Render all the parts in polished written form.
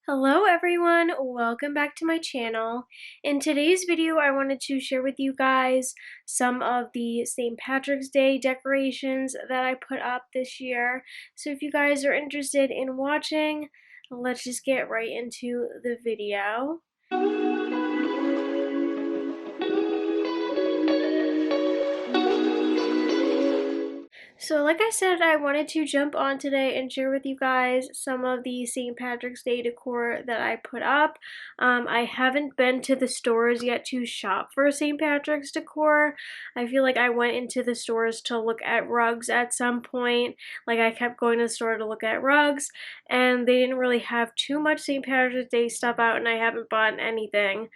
Hello everyone, welcome back to my channel. In today's video I wanted to share with you guys some of the St. Patrick's Day decorations that I put up this year. So if you guys are interested in watching, let's just get right into the video. So like I said, I wanted to jump on today and share with you guys some of the St. Patrick's Day decor that I put up. I haven't been to the stores yet to shop for St. Patrick's decor. I feel like I went into the stores to look at rugs at some point. Like I kept going to the store to look at rugs and they didn't really have too much St. Patrick's Day stuff out and I haven't bought anything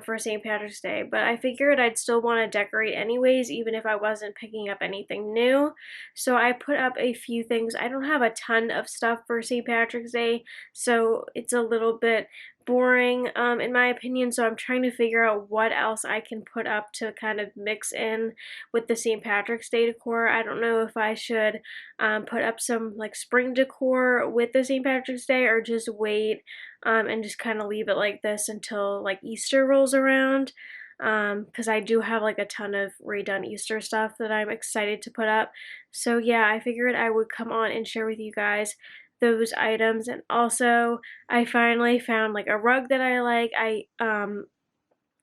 for St. Patrick's Day. But I figured I'd still want to decorate anyways, even if I wasn't picking up anything new. So I put up a few things. I don't have a ton of stuff for St. Patrick's Day, so it's a little bit boring in my opinion, so I'm trying to figure out what else I can put up to kind of mix in with the St. Patrick's Day decor. I don't know if I should put up some like spring decor with the St. Patrick's Day or just wait and just kind of leave it like this until like Easter rolls around. Because I do have like a ton of redone Easter stuff that I'm excited to put up. So yeah, I figured I would come on and share with you guys those items. And also I finally found like a rug that I like. I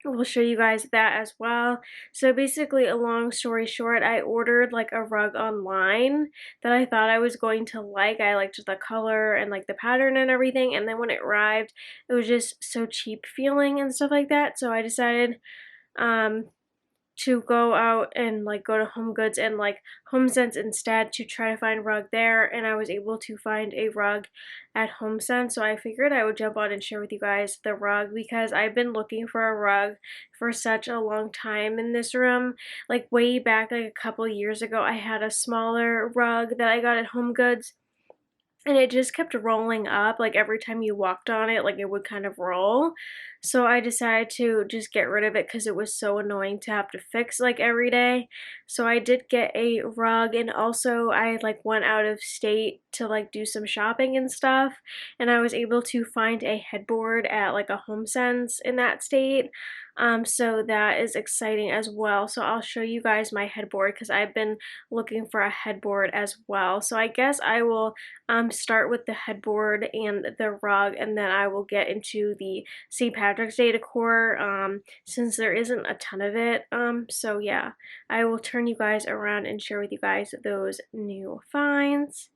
will show you guys that as well. So basically, a long story short, I ordered like a rug online that I thought I was going to like. I liked the color and like the pattern and everything, and then when it arrived, it was just so cheap feeling and stuff like that. So I decided um to go out and like go to Home Goods and like HomeSense instead to try to find a rug there, and I was able to find a rug at HomeSense. So I figured I would jump on and share with you guys the rug because I've been looking for a rug for such a long time in this room. Like way back like a couple years ago, I had a smaller rug that I got at Home Goods and it just kept rolling up. Like every time you walked on it, like it would kind of roll. So I decided to just get rid of it because it was so annoying to have to fix like every day. So I did get a rug, and also I like went out of state to like do some shopping and stuff, and I was able to find a headboard at like a HomeSense in that state. So that is exciting as well. So I'll show you guys my headboard because I've been looking for a headboard as well. So I guess I will start with the headboard and the rug, and then I will get into the St. Patrick's Day decor since there isn't a ton of it. So yeah, I will turn you guys around and share with you guys those new finds.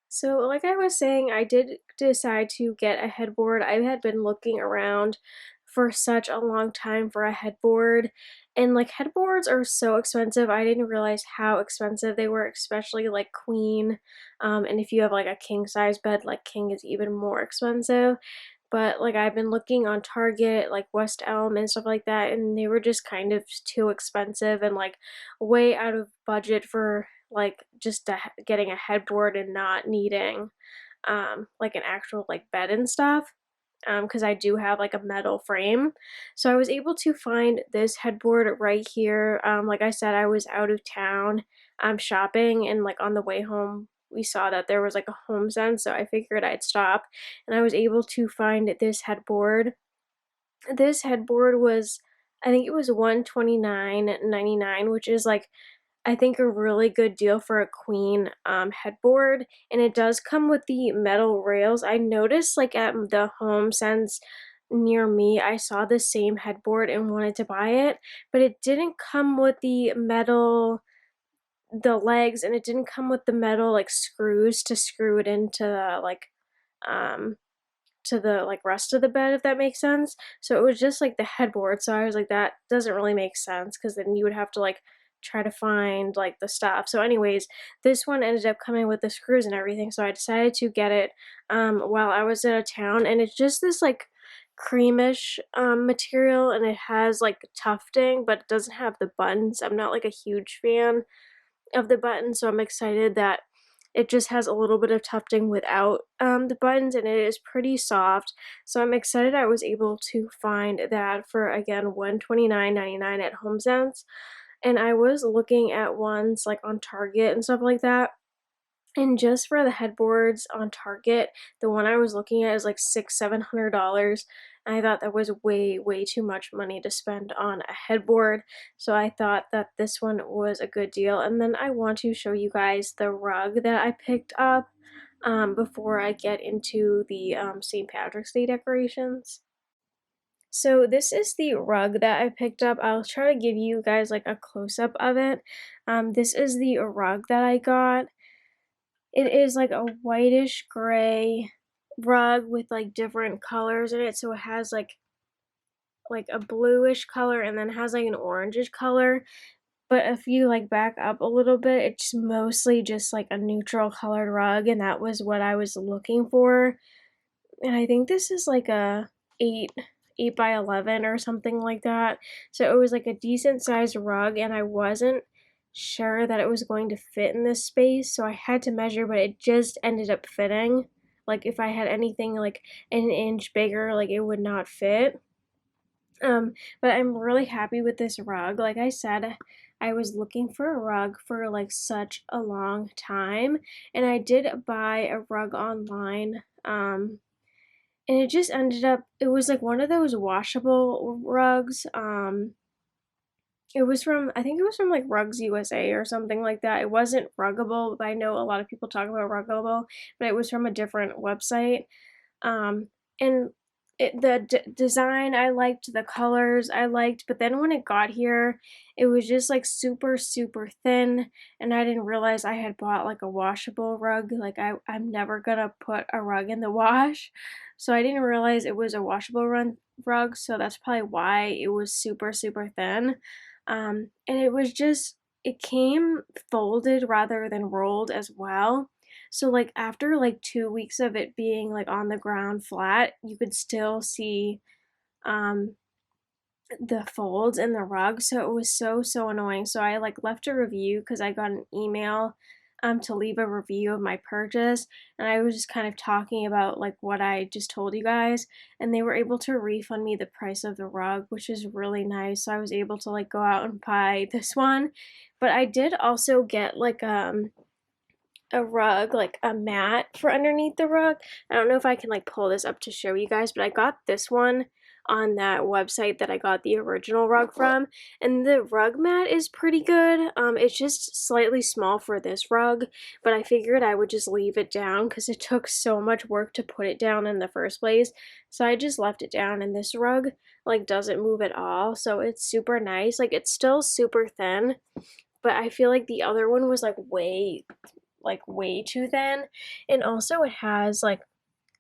So like I was saying, I did decide to get a headboard. I had been looking around for such a long time for a headboard, and like headboards are so expensive. I didn't realize how expensive they were, especially like queen. And if you have like a king size bed, like king is even more expensive. But like I've been looking on Target, like West Elm and stuff like that, and they were just kind of too expensive and like way out of budget for like just getting a headboard and not needing like an actual like bed and stuff, because I do have like a metal frame. So I was able to find this headboard right here. Like I said, I was out of town shopping, and like on the way home we saw that there was like a HomeSense, so I figured I'd stop, and I was able to find this headboard. This headboard was, I think it was $129.99, which is like I think a really good deal for a queen headboard, and it does come with the metal rails. I noticed like at the HomeSense near me, I saw the same headboard and wanted to buy it, but it didn't come with the legs, and it didn't come with the metal like screws to screw it into like um to the like rest of the bed, if that makes sense. So it was just like the headboard. So I was like, that doesn't really make sense because then you would have to like try to find like the stuff. So anyways, this one ended up coming with the screws and everything. So I decided to get it while I was out of town, and it's just this like creamish material, and it has like tufting, but it doesn't have the buttons. I'm not like a huge fan of the buttons, so I'm excited that it just has a little bit of tufting without the buttons, and it is pretty soft. So I'm excited I was able to find that for, again, $129.99 at HomeSense. And I was looking at ones like on Target and stuff like that, And just for the headboards on Target, the one I was looking at is like $700. And I thought that was way, way too much money to spend on a headboard. So I thought that this one was a good deal. And then I want to show you guys the rug that I picked up before I get into the St. Patrick's Day decorations. So this is the rug that I picked up. I'll try to give you guys like a close-up of it. This is the rug that I got. It is like a whitish gray rug with like different colors in it. So it has like a bluish color and then has like an orangish color. But if you like back up a little bit, it's mostly just like a neutral colored rug, and that was what I was looking for. And I think this is like a 8 by 11 or something like that. So it was like a decent sized rug, and I wasn't sure that it was going to fit in this space, so I had to measure, but it just ended up fitting. Like if I had anything like an inch bigger, like it would not fit. But I'm really happy with this rug. Like I said, I was looking for a rug for like such a long time, and I did buy a rug online. And it just ended up, it was like one of those washable rugs. It was from, I think it was from like Rugs USA or something like that. It wasn't Ruggable, but I know a lot of people talk about Ruggable, but it was from a different website. And the design I liked, the colors I liked, but then when it got here, it was just like super super thin, and I didn't realize I had bought like a washable rug. Like I'm never gonna put a rug in the wash, so I didn't realize it was a washable rug. So that's probably why it was super super thin. And it was just, it came folded rather than rolled as well. So like after like 2 weeks of it being like on the ground flat, you could still see um the folds in the rug. So it was so so annoying. So I like left a review because I got an email to leave a review of my purchase, and I was just kind of talking about like what I just told you guys, and they were able to refund me the price of the rug, which is really nice. So I was able to like go out and buy this one. But I did also get like a rug, like a mat for underneath the rug. I don't know if I can like pull this up to show you guys, but I got this one on that website that I got the original rug from, and the rug mat is pretty good. It's just slightly small for this rug, but I figured I would just leave it down because it took so much work to put it down in the first place. So I just left it down, and this rug like doesn't move at all, so it's super nice. Like it's still super thin, but I feel like the other one was like way too thin. And also it has like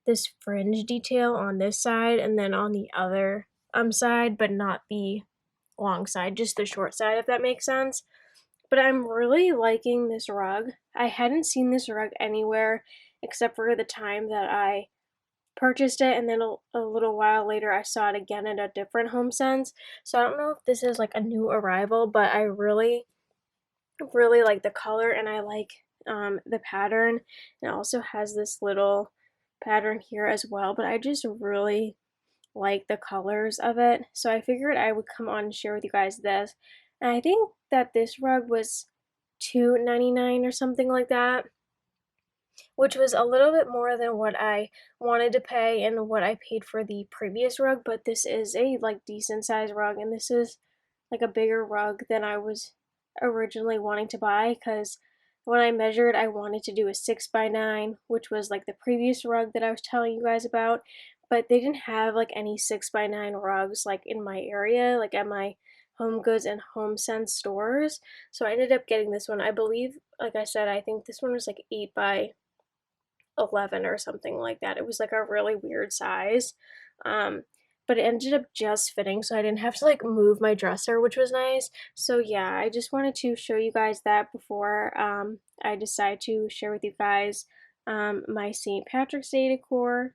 this fringe detail on this side and then on the other side, but not the long side, just the short side, if that makes sense. But I'm really liking this rug. I hadn't seen this rug anywhere except for the time that I purchased it, and then a little while later I saw it again at a different HomeSense. So I don't know if this is like a new arrival, but I really like the color, and I like the pattern. It also has this little pattern here as well, but I just really like the colors of it. So I figured I would come on and share with you guys this. And I think that this rug was $2.99 or something like that, which was a little bit more than what I wanted to pay and what I paid for the previous rug, but this is a like decent sized rug, and this is like a bigger rug than I was originally wanting to buy, because when I measured I wanted to do a 6x9, which was like the previous rug that I was telling you guys about, but they didn't have like any 6x9 rugs like in my area, like at my Home Goods and HomeSense stores. So I ended up getting this one. I believe, like I said, I think this one was like 8x11 or something like that. It was like a really weird size. Um, but it ended up just fitting, so I didn't have to like move my dresser, which was nice. So yeah, I just wanted to show you guys that before I decide to share with you guys my St. Patrick's Day decor.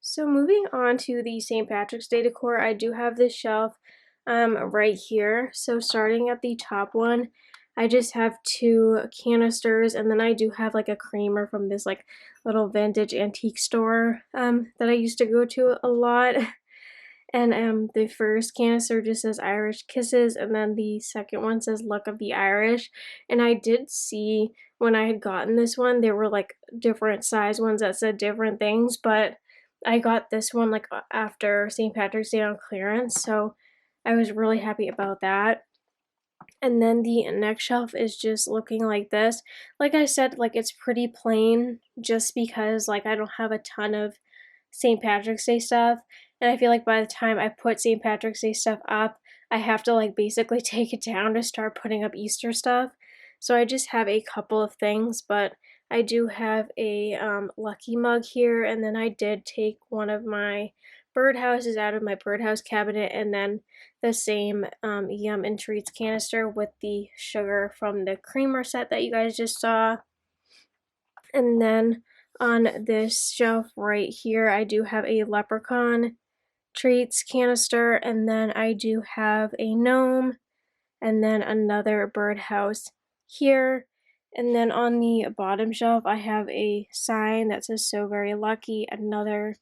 So moving on to the St. Patrick's Day decor, I do have this shelf right here. So starting at the top one, I just have two canisters, and then I do have like a creamer from this like little vintage antique store that I used to go to a lot. And the first canister just says Irish Kisses, and then the second one says Luck of the Irish. And I did see when I had gotten this one, there were like different size ones that said different things, but I got this one like after St. Patrick's Day on clearance, so I was really happy about that. And then the next shelf is just looking like this. Like I said, like it's pretty plain just because like I don't have a ton of St. Patrick's Day stuff. And I feel like by the time I put St. Patrick's Day stuff up, I have to like basically take it down to start putting up Easter stuff. So I just have a couple of things, but I do have a lucky mug here, and then I did take one of my birdhouses out of my birdhouse cabinet, and then the same Yum and Treats canister with the sugar from the creamer set that you guys just saw. And then on this shelf right here, I do have a Leprechaun Treats canister, and then I do have a gnome, and then another birdhouse here. And then on the bottom shelf, I have a sign that says So Very Lucky, another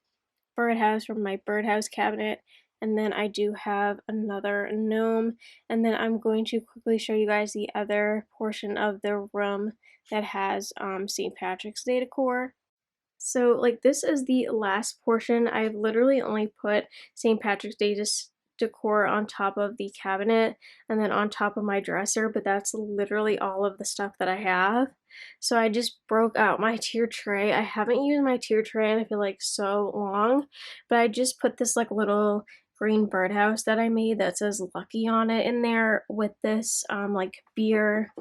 birdhouse from my birdhouse cabinet, and then I do have another gnome. And then I'm going to quickly show you guys the other portion of the room that has St. Patrick's Day decor. So like this is the last portion. I've literally only put St. Patrick's Day decor on top of the cabinet and then on top of my dresser, but that's literally all of the stuff that I have. So I just broke out my tier tray. I haven't used my tier tray in I feel like so long, but I just put this like little green birdhouse that I made that says Lucky on it in there with this like beer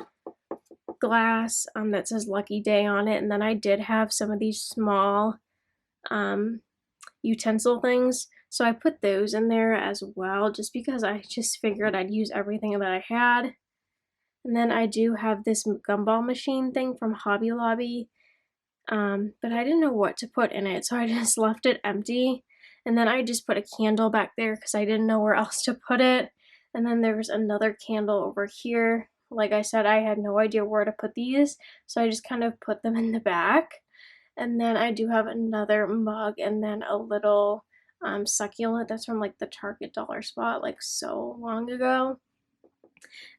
glass that says Lucky Day on it. And then I did have some of these small utensil things, so I put those in there as well just because I just figured I'd use everything that I had. And then I do have this gumball machine thing from Hobby Lobby, but I didn't know what to put in it, so I just left it empty. And then I just put a candle back there because I didn't know where else to put it. And then there's another candle over here. Like I said, I had no idea where to put these, so I just kind of put them in the back. And then I do have another mug and then a little succulent that's from like the Target dollar spot like so long ago.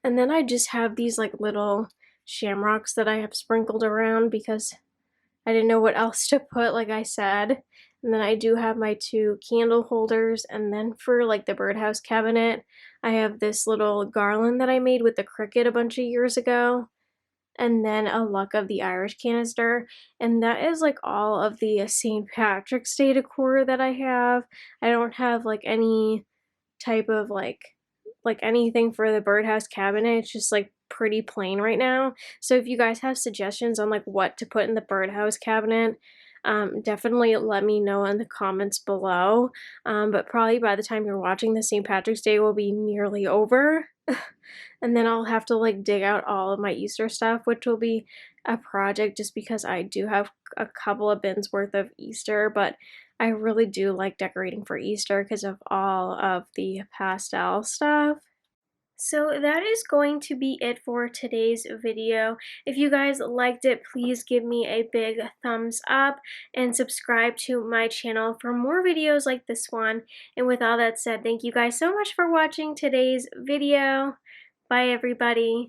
And then I just have these like little shamrocks that I have sprinkled around because I didn't know what else to put, like I said. And then I do have my two candle holders, and then for like the birdhouse cabinet, I have this little garland that I made with the Cricut a bunch of years ago, and then a Luck of the Irish canister. And that is like all of the St. Patrick's Day decor that I have. I don't have like any type of like anything for the birdhouse cabinet. It's just like pretty plain right now. So if you guys have suggestions on like what to put in the birdhouse cabinet, definitely let me know in the comments below. But probably by the time you're watching the St. Patrick's Day will be nearly over. And then I'll have to like dig out all of my Easter stuff, which will be a project just because I do have a couple of bins worth of Easter, but I really do like decorating for Easter because of all of the pastel stuff. So that is going to be it for today's video. If you guys liked it, please give me a big thumbs up and subscribe to my channel for more videos like this one. And with all that said, thank you guys so much for watching today's video. Bye everybody.